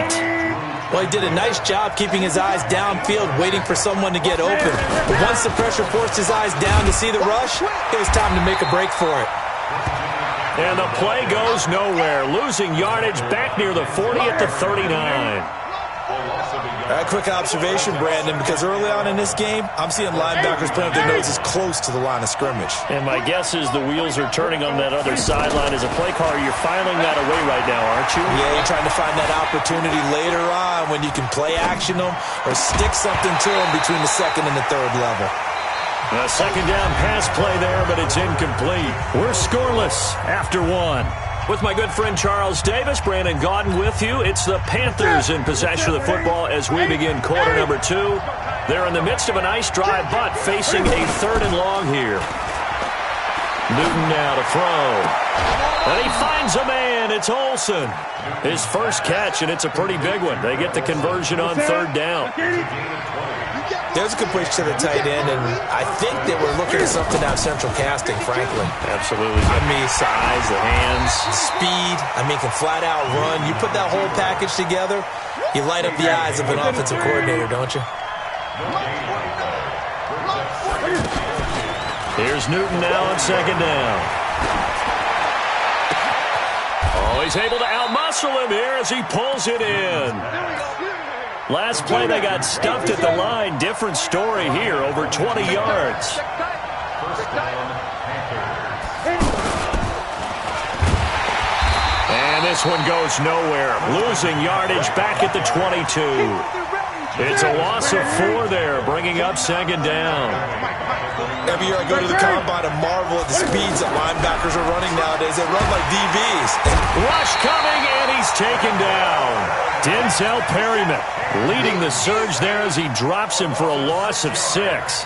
Speaker 3: Well, he did a nice job keeping his eyes downfield, waiting for someone to get open. But once the pressure forced his eyes down to see the rush, it was time to make a break for it.
Speaker 1: And the play goes nowhere, losing yardage back near the 40 at the 39.
Speaker 3: A quick observation, Brandon, because early on in this game, I'm seeing linebackers playing with their noses close to the line of scrimmage.
Speaker 1: And my guess is the wheels are turning on that other sideline. As a play caller, you're filing that away right now, aren't you?
Speaker 3: Yeah, you're trying to find that opportunity later on when you can play action them or stick something to them between the 2nd and the 3rd level.
Speaker 1: A 2nd down pass play there, but it's incomplete. We're scoreless after 1. With my good friend Charles Davis, Brandon Gaudin with you. It's the Panthers in possession of the football as we begin quarter number 2. They're in the midst of a nice drive, but facing a 3rd and long here. Newton now to throw. And he finds a man. It's Olsen. His first catch, and it's a pretty big one. They get the conversion on 3rd down.
Speaker 3: There's a completion to the tight end, and I think they were looking at something out of central casting, frankly.
Speaker 1: Absolutely.
Speaker 3: I mean,
Speaker 1: size, the hands.
Speaker 3: Speed, can flat out run. You put that whole package together, you light up the eyes of an offensive coordinator, don't you?
Speaker 1: Here's Newton now on 2nd down. Oh, he's able to outmuscle him here as he pulls it in. Last play, they got stuffed at the line. Different story here, over 20 yards. And this one goes nowhere. Losing yardage back at the 22. It's a loss of 4 there, bringing up 2nd down.
Speaker 3: Every year I go to the combine and marvel at the speeds that linebackers are running nowadays. They run like DBs.
Speaker 1: Rush coming, and he's taken down. Denzel Perryman leading the surge there as he drops him for a loss of 6.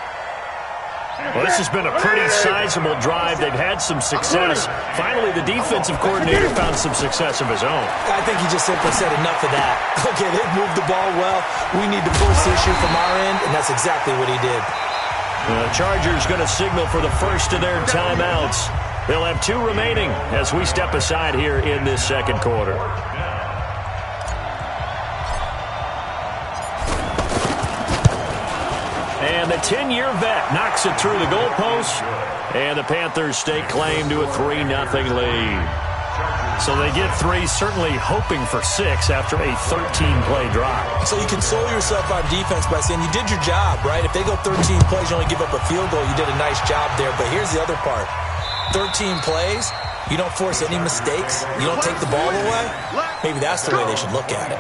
Speaker 1: Well, this has been a pretty sizable drive. They've had some success. Finally, the defensive coordinator found some success of his own.
Speaker 3: I think he just simply said enough of that. Okay, they've moved the ball well. We need to force the issue from our end, and that's exactly what he did.
Speaker 1: The Chargers going to signal for the first of their timeouts. They'll have 2 remaining as we step aside here in this 2nd quarter. And the 10-year vet knocks it through the goalpost, and the Panthers stake claim to a 3-0 lead. So they get 3, certainly hoping for 6 after a 13-play drive.
Speaker 3: So you console yourself on defense by saying you did your job, right? If they go 13 plays, you only give up a field goal, you did a nice job there. But here's the other part. 13 plays, you don't force any mistakes, you don't take the ball away. Maybe that's the way they should look at it.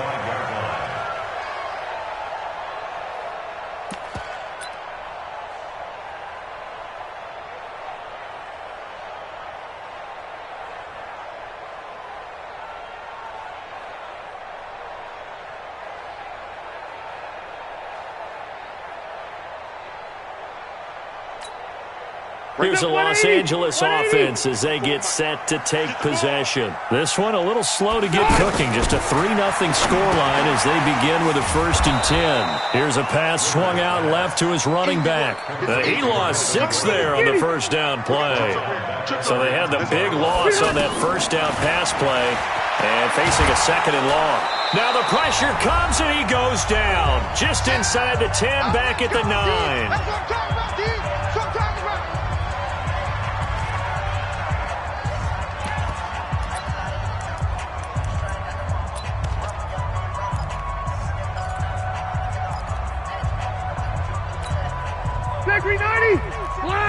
Speaker 1: Here's a Los Angeles offense as they get set to take possession. This one a little slow to get cooking. Just a 3-0 scoreline as they begin with a 1st and 10. Here's a pass swung out left to his running back. He lost 6 there on the 1st down play. So they had the big loss on that 1st down pass play and facing a 2nd and long. Now the pressure comes and he goes down. Just inside the 10, back at the 9.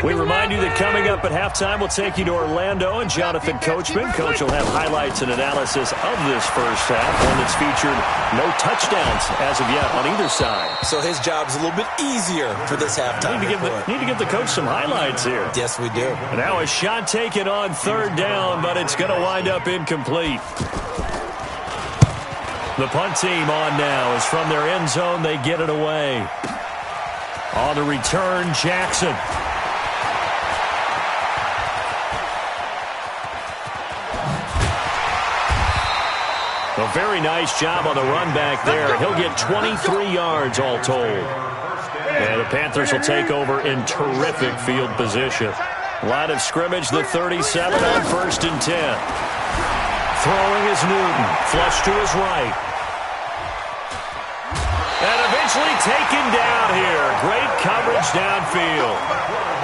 Speaker 1: We remind you that coming up at halftime, we'll take you to Orlando and Jonathan Coachman. Coach will have highlights and analysis of this first half, one that's featured no touchdowns as of yet on either side.
Speaker 3: So his job's a little bit easier for this halftime.
Speaker 1: Need to give the coach some highlights here.
Speaker 3: Yes, we do.
Speaker 1: And now a shot taken on 3rd down, but it's going to wind up incomplete. The punt team on now is from their end zone. They get it away. On the return, Jackson. The A very nice job on the run back there. He'll get 23 yards all told. And the Panthers will take over in terrific field position. Line of scrimmage, the 37 on 1st and 10. Throwing is Newton. Flush to his right. And eventually taken down here. Great coverage downfield.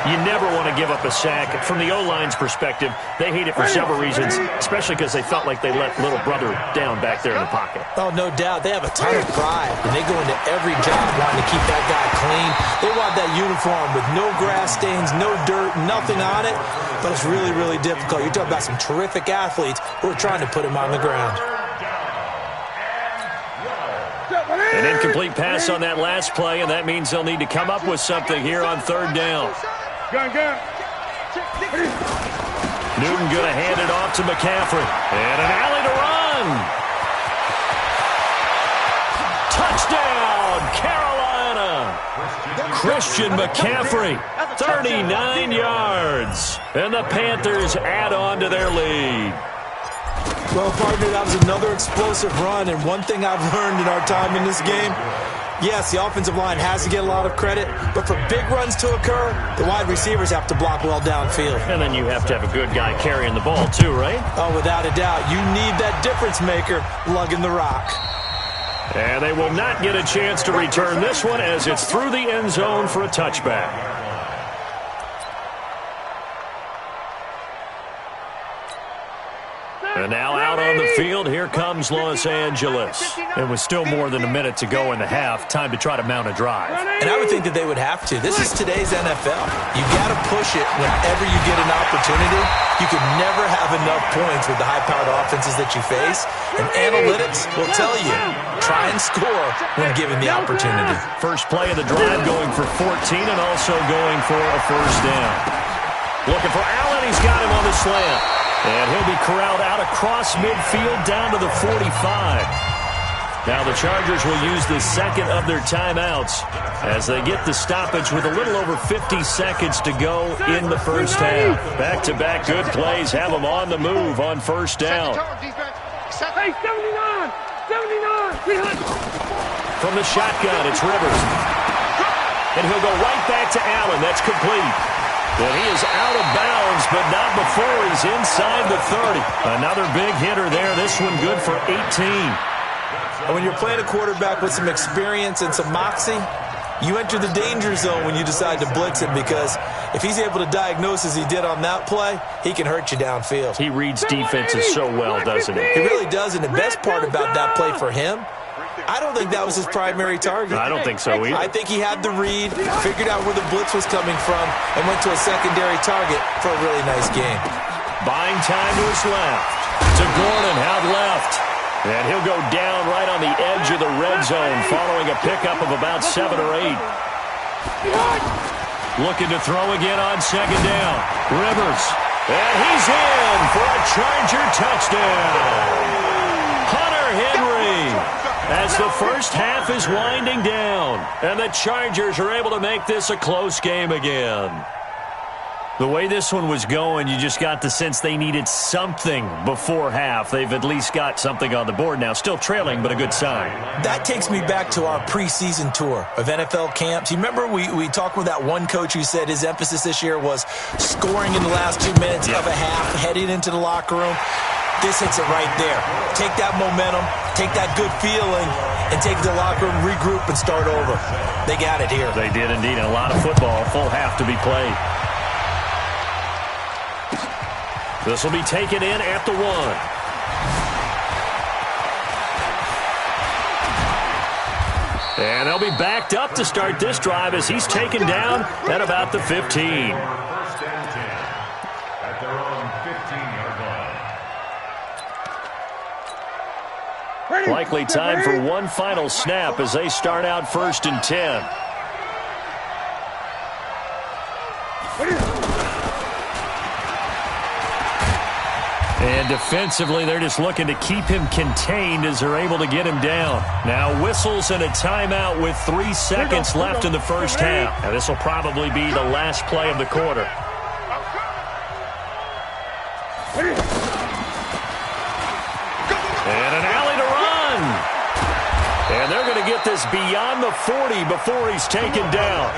Speaker 1: You never want to give up a sack. From the O-line's perspective, they hate it for several reasons, especially because they felt like they let little brother down back there in the pocket.
Speaker 3: Oh, no doubt. They have a ton of pride, and they go into every job wanting to keep that guy clean. They want that uniform with no grass stains, no dirt, nothing on it, but it's really, really difficult. You're talking about some terrific athletes who are trying to put him on the ground.
Speaker 1: An incomplete pass on that last play, and that means they'll need to come up with something here on 3rd down. Newton going to hand it off to McCaffrey. And an alley to run. Touchdown, Carolina. Christian McCaffrey, 39 yards. And the Panthers add on to their lead.
Speaker 3: Well, partner, that was another explosive run, and one thing I've learned in our time in this game, yes, the offensive line has to get a lot of credit, but for big runs to occur, the wide receivers have to block well downfield.
Speaker 1: And then you have to have a good guy carrying the ball too, right?
Speaker 3: Oh, without a doubt. You need that difference maker lugging the rock.
Speaker 1: And they will not get a chance to return this one as it's through the end zone for a touchback. And now out on the field, here comes Los Angeles. And with still more than a minute to go in the half, time to try to mount a drive.
Speaker 3: And I would think that they would have to. This is today's NFL. You got to push it whenever you get an opportunity. You can never have enough points with the high-powered offenses that you face. And analytics will tell you, try and score when given the opportunity.
Speaker 1: First play of the drive going for 14 and also going for a 1st down. Looking for Allen. He's got him on the slant. And he'll be corralled out across midfield down to the 45. Now the Chargers will use the second of their timeouts as they get the stoppage with a little over 50 seconds to go in the first half. Back-to-back good plays have them on the move on 1st down.
Speaker 5: Hey, 79! 79!
Speaker 1: From the shotgun, it's Rivers. And he'll go right back to Allen. That's complete. And he is out of bounds, but not before he's inside the 30. Another big hitter there. This one good for 18.
Speaker 3: And when you're playing a quarterback with some experience and some moxie, you enter the danger zone when you decide to blitz him, because if he's able to diagnose as he did on that play, he can hurt you downfield.
Speaker 1: He reads defenses so well, doesn't he?
Speaker 3: He really does, and the best part about that play for him, I don't think that was his primary target.
Speaker 1: I don't think so either.
Speaker 3: I think he had the read, figured out where the blitz was coming from, and went to a secondary target for a really nice game.
Speaker 1: Buying time to his left. To Gordon, out left. And he'll go down right on the edge of the red zone following a pickup of about 7 or 8. Looking to throw again on 2nd down. Rivers. And he's in for a Charger touchdown. Hunter Henry. As the first half is winding down, and the Chargers are able to make this a close game again. The way this one was going, you just got the sense they needed something before half. They've at least got something on the board now. Still trailing, but a good sign.
Speaker 3: That takes me back to our preseason tour of NFL camps. You remember we talked with that one coach who said his emphasis this year was scoring in the last 2 minutes of a half, heading into the locker room. This hits it right there. Take that momentum, take that good feeling, and take it to the locker room, regroup, and start over. They got it here.
Speaker 1: They did indeed. And a lot of football, full half to be played. This will be taken in at the 1. And they'll be backed up to start this drive as he's taken down at about the 15. Likely time for one final snap as they start out 1st and 10. And defensively, they're just looking to keep him contained as they're able to get him down. Now whistles and a timeout with 3 seconds left in the first half. Now this will probably be the last play of the quarter. And an alley to run. get this beyond the 40 before he's taken down.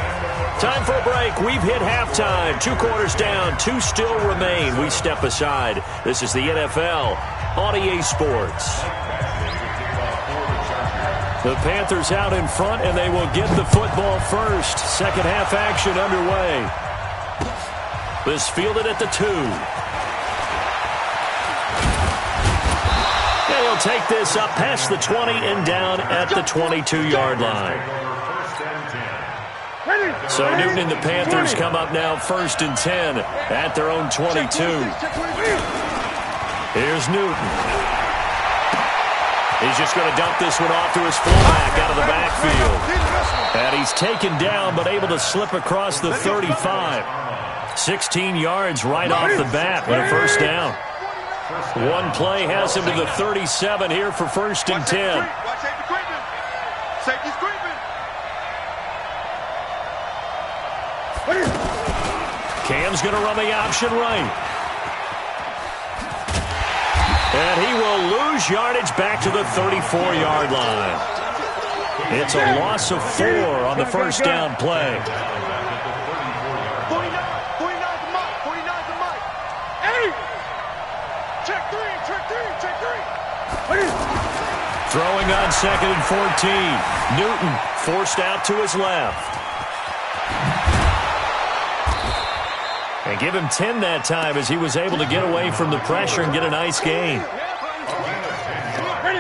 Speaker 1: Time for a break. We've hit halftime. 2 quarters down. 2 still remain. We step aside. This is the NFL on EA Sports. The Panthers out in front, and they will get the football first. Second half action underway. This fielded at the 2. And he'll take this up past the 20 and down at the 22-yard line. So Newton and the Panthers come up now 1st and 10 at their own 22. Here's Newton. He's just going to dump this one off to his fullback out of the backfield. And he's taken down but able to slip across the 35. 16 yards right off the bat with a first down. One play has him to the 37 here for 1st and 10.
Speaker 2: Safety's creeping.
Speaker 1: Cam's going to run the option right. And he will lose yardage back to the 34-yard line. It's a loss of 4 on the first down play.
Speaker 2: 49 to Mike. 49 to Mike. 8. Check 3. Check 3.
Speaker 1: Throwing on 2nd and 14. Newton forced out to his left. And give him 10 that time as he was able to get away from the pressure and get a nice gain.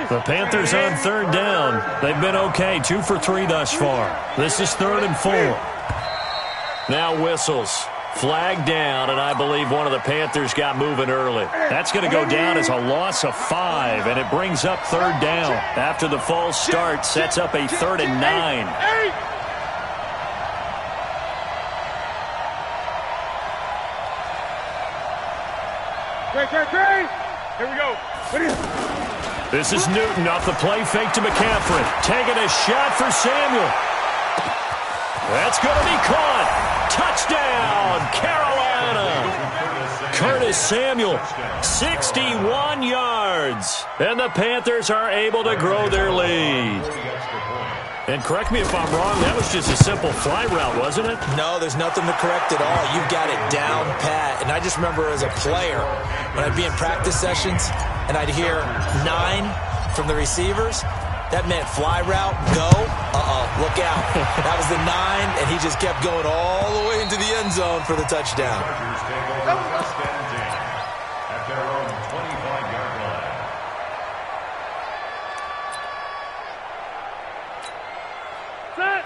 Speaker 1: The Panthers on 3rd down. They've been okay, 2 for 3 thus far. This is 3rd and 4. Now whistles. Flag down, and I believe one of the Panthers got moving early. That's going to go down as a loss of 5, and it brings up 3rd down. After the false start, sets up a 3rd and 9.
Speaker 5: Here we go.
Speaker 1: This is Newton off the play fake to McCaffrey. Taking a shot for Samuel. That's going to be caught. Touchdown, Carolina. Curtis Samuel, 61 yards. And the Panthers are able to grow their lead. And correct me if I'm wrong, that was just a simple fly route, wasn't it?
Speaker 3: No, there's nothing to correct at all. You've got it down pat. And I just remember as a player, when I'd be in practice sessions and I'd hear 9 from the receivers, that meant fly route, go, look out. That was the 9, and he just kept going all the way into the end zone for the touchdown.
Speaker 4: At their own 25-yard line.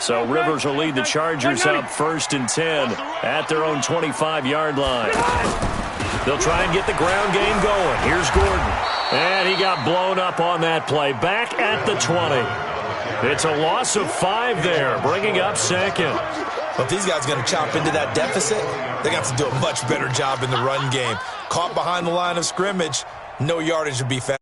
Speaker 1: So Rivers will lead the Chargers up 1st and 10 at their own 25-yard line. They'll try and get the ground game going. Here's Gordon. And he got blown up on that play. Back at the 20. It's a loss of 5 there, bringing up 2nd.
Speaker 3: But if these guys are going to chop into that deficit, they got to do a much better job in the run game. Caught behind the line of scrimmage, no yardage would be found.